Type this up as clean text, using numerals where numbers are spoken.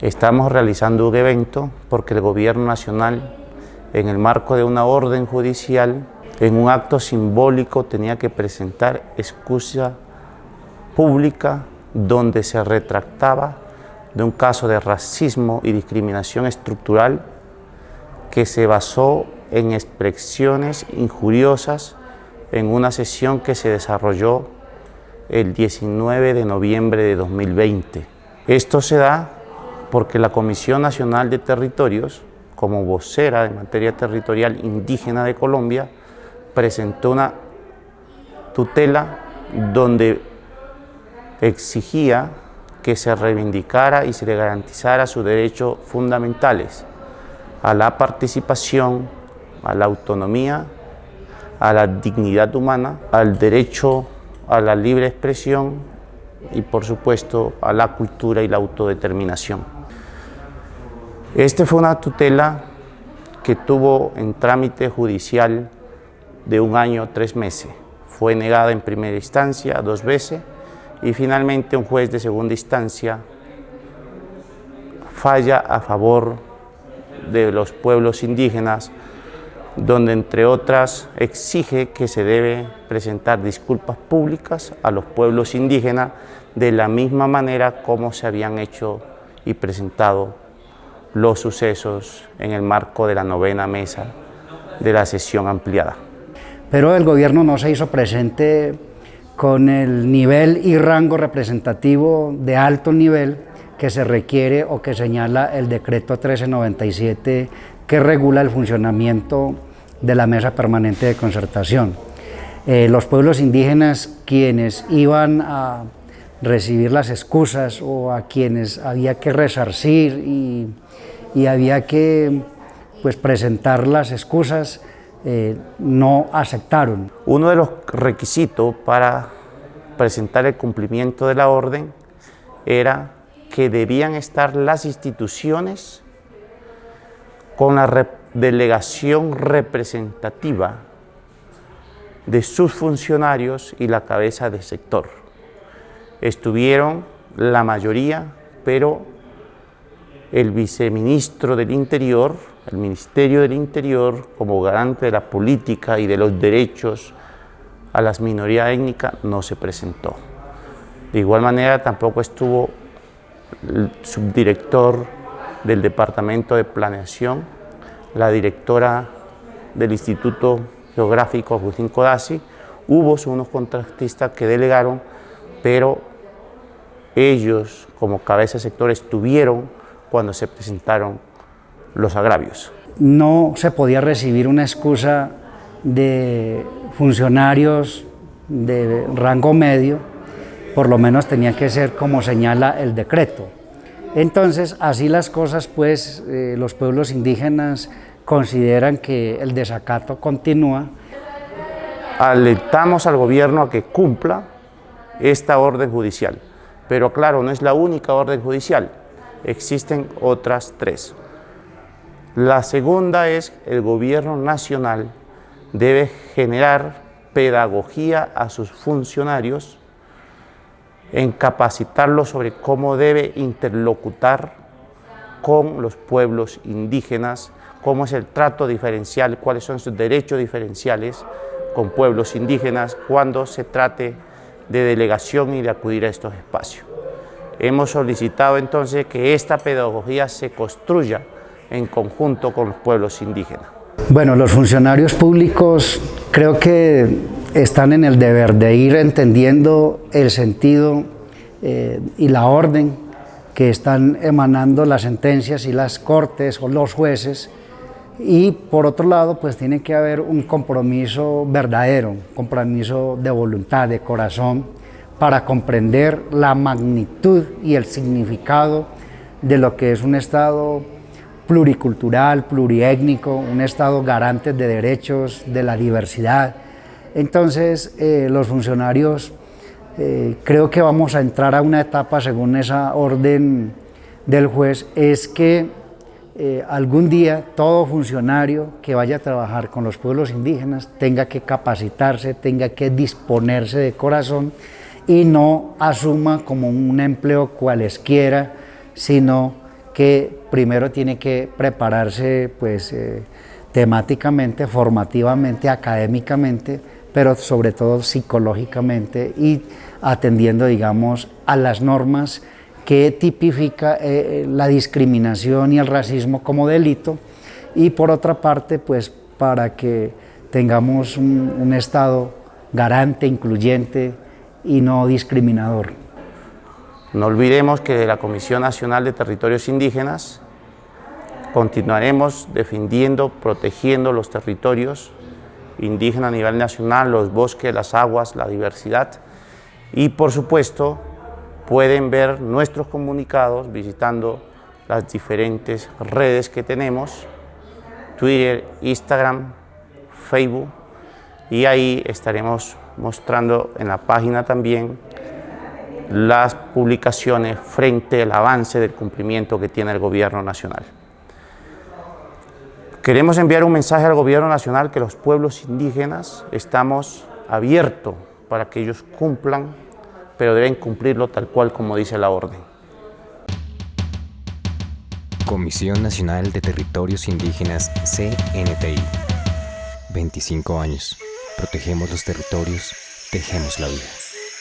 Estamos realizando un evento porque el Gobierno Nacional, en el marco de una orden judicial, en un acto simbólico tenía que presentar excusa pública donde se retractaba de un caso de racismo y discriminación estructural que se basó en expresiones injuriosas en una sesión que se desarrolló el 19 de noviembre de 2020. Esto se da porque la Comisión Nacional de Territorios, como vocera de materia territorial indígena de Colombia, presentó una tutela donde exigía que se reivindicara y se le garantizara sus derechos fundamentales a la participación, a la autonomía, a la dignidad humana, al derecho a la libre expresión y, por supuesto, a la cultura y la autodeterminación. Esta fue una tutela que tuvo en trámite judicial de 1 año 3 meses. Fue negada en primera instancia 2 veces y finalmente un juez de segunda instancia falla a favor de los pueblos indígenas, donde entre otras exige que se debe presentar disculpas públicas a los pueblos indígenas de la misma manera como se habían hecho y presentado los sucesos en el marco de la 9ª mesa de la sesión ampliada. Pero el gobierno no se hizo presente con el nivel y rango representativo de alto nivel que se requiere o que señala el decreto 1397 que regula el funcionamiento de la Mesa Permanente de Concertación. Los pueblos indígenas, quienes iban a recibir las excusas o a quienes había que resarcir y había que presentar las excusas, no aceptaron. Uno de los requisitos para presentar el cumplimiento de la orden era que debían estar las instituciones con la delegación representativa de sus funcionarios y la cabeza de sector. Estuvieron la mayoría, pero el viceministro del Interior, el Ministerio del Interior, como garante de la política y de los derechos a las minorías étnicas, no se presentó. De igual manera, tampoco estuvo el subdirector del Departamento de Planeación, la directora del Instituto Geográfico Agustín Codazzi. Hubo unos contratistas que delegaron, pero ellos, como cabeza de sector, estuvieron cuando se presentaron los agravios. No se podía recibir una excusa de funcionarios de rango medio, por lo menos tenía que ser como señala el decreto. Entonces, así las cosas, los pueblos indígenas consideran que el desacato continúa. Alentamos al gobierno a que cumpla esta orden judicial, pero claro, no es la única orden judicial, existen otras 3. La segunda es el gobierno nacional debe generar pedagogía a sus funcionarios, en capacitarlos sobre cómo debe interlocutar con los pueblos indígenas, cómo es el trato diferencial, cuáles son sus derechos diferenciales con pueblos indígenas cuando se trate de delegación y de acudir a estos espacios. Hemos solicitado entonces que esta pedagogía se construya en conjunto con los pueblos indígenas. Bueno, los funcionarios públicos creo que están en el deber de ir entendiendo el sentido y la orden que están emanando las sentencias y las cortes o los jueces, y por otro lado tiene que haber un compromiso verdadero, un compromiso de voluntad, de corazón, para comprender la magnitud y el significado de lo que es un Estado pluricultural, pluriétnico, un Estado garante de derechos, de la diversidad. Entonces, los funcionarios, creo que vamos a entrar a una etapa, según esa orden del juez, es que algún día todo funcionario que vaya a trabajar con los pueblos indígenas tenga que capacitarse, tenga que disponerse de corazón y no asuma como un empleo cualesquiera, sino que primero tiene que prepararse pues, temáticamente, formativamente, académicamente, pero sobre todo psicológicamente y atendiendo, digamos, a las normas que tipifica la discriminación y el racismo como delito, y por otra parte, pues para que tengamos un Estado garante, incluyente y no discriminador. No olvidemos que de la Comisión Nacional de Territorios Indígenas continuaremos defendiendo, protegiendo los territorios indígenas a nivel nacional, los bosques, las aguas, la diversidad, y por supuesto pueden ver nuestros comunicados visitando las diferentes redes que tenemos, Twitter, Instagram, Facebook, y ahí estaremos mostrando en la página también las publicaciones frente al avance del cumplimiento que tiene el gobierno nacional. Queremos enviar un mensaje al gobierno nacional que los pueblos indígenas estamos abiertos para que ellos cumplan, pero deben cumplirlo tal cual como dice la orden. Comisión Nacional de Territorios Indígenas, CNTI. 25 años. Protegemos los territorios, tejemos la vida.